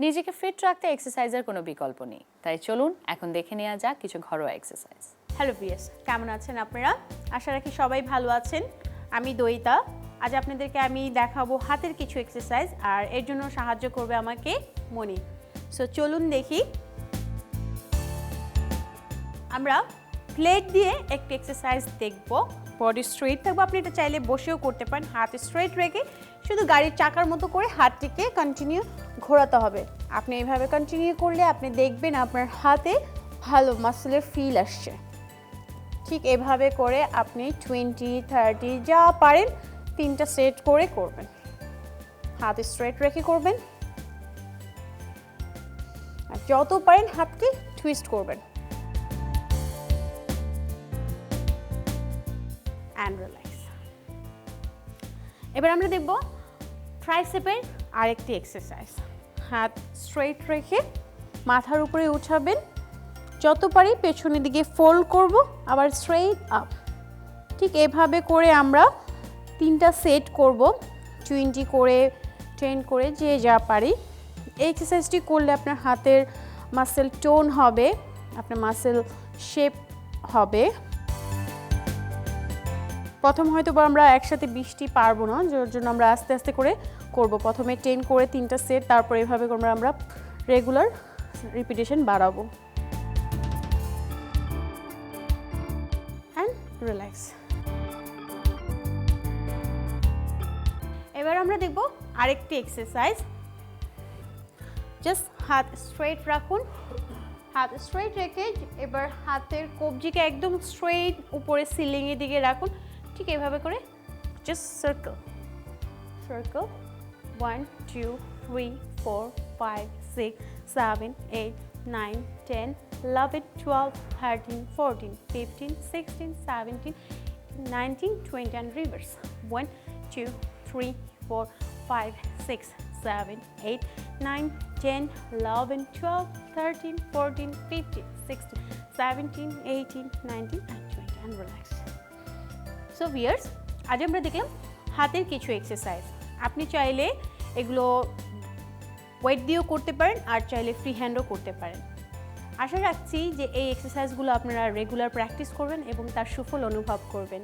নিজেকে ফিট রাখতে এক্সারসাইজের কোনো বিকল্প নেই, তাই চলুন এখন দেখে নেওয়া যাক কিছু ঘরোয়া এক্সারসাইজ। হ্যালো ভিউয়ার্স, কেমন আছেন আপনারা? আশা রাখি সবাই ভালো আছেন। আমি দইতা। আজ আপনাদেরকে আমি দেখাবো হাতের কিছু এক্সারসাইজ, আর এর জন্য সাহায্য করবে আমাকে মনি। সো চলুন দেখি। আমরা প্লেট দিয়ে একটি এক্সারসাইজ দেখব। বডি স্ট্রেট থাকবে, আপনি এটা চাইলে বসেও করতে পারেন। হাত স্ট্রেট রেখে শুধু গাড়ির চাকার মতো করে হাতটিকে কন্টিনিউ ঘোরাতে হবে। আপনি এইভাবে কন্টিনিউ করলে আপনি দেখবেন আপনার হাতে ভালো মাসেলের ফিল আসছে। ঠিক এভাবে করে আপনি 20-30 যা পারেন 3টা সেট করে করবেন। হাত স্ট্রেট রেখে করবেন, আর যত পারেন হাতকে টুইস্ট করবেন। And relax. এবার আমরা দেখব ট্রাইসেপের আরেকটি এক্সারসাইজ। হাত স্ট্রেট রেখে মাথার উপরে উঠাবেন, যত পারি পেছনের দিকে ফোল্ড করব, আবার স্ট্রেট আপ। ঠিক এভাবে করে আমরা 3টা সেট করব, 20 করে 10 করে যে যা পারি। এই এক্সারসাইজটি করলে আপনার হাতের মাসেল টোন হবে, আপনার মাসেল শেপ হবে। প্রথম হয়তো বা আমরা একসাথে 20টি পারবো না, যার জন্য আমরা আস্তে আস্তে করে করব। প্রথমে 10 করে 3টা সেট, তারপর এভাবে করে আমরা রেগুলার রিপিটেশন বাড়াবো। And relax. এবার আমরা দেখব আরেকটি এক্সারসাইজ। জাস্ট হাত স্ট্রেট রাখুন, হাত স্ট্রেট রেখে এবার হাতের কবজিকে একদম স্ট্রেট উপরে সিলিংয়ের দিকে রাখুন। ঠিক এভাবে করে just circle circle 1 2 3 4 5 6 7 8 9 10 11 12 13 14 15 16 17 19 20 and reverse 1 2 3 4 5 6 7 8 9 10 11 12 13 14 15 16 17 18 19 and 20 and relax. So viewers, আজ আমরা দেখলাম হাতের কিছু এক্সারসাইজ। আপনি চাইলে এগুলো ওয়েট দিয়েও করতে পারেন, আর চাইলে ফ্রি হ্যান্ডও করতে পারেন। আশা রাখছি যে এই এক্সারসাইজগুলো আপনারা রেগুলার প্র্যাকটিস করবেন এবং তার সুফল অনুভব করবেন।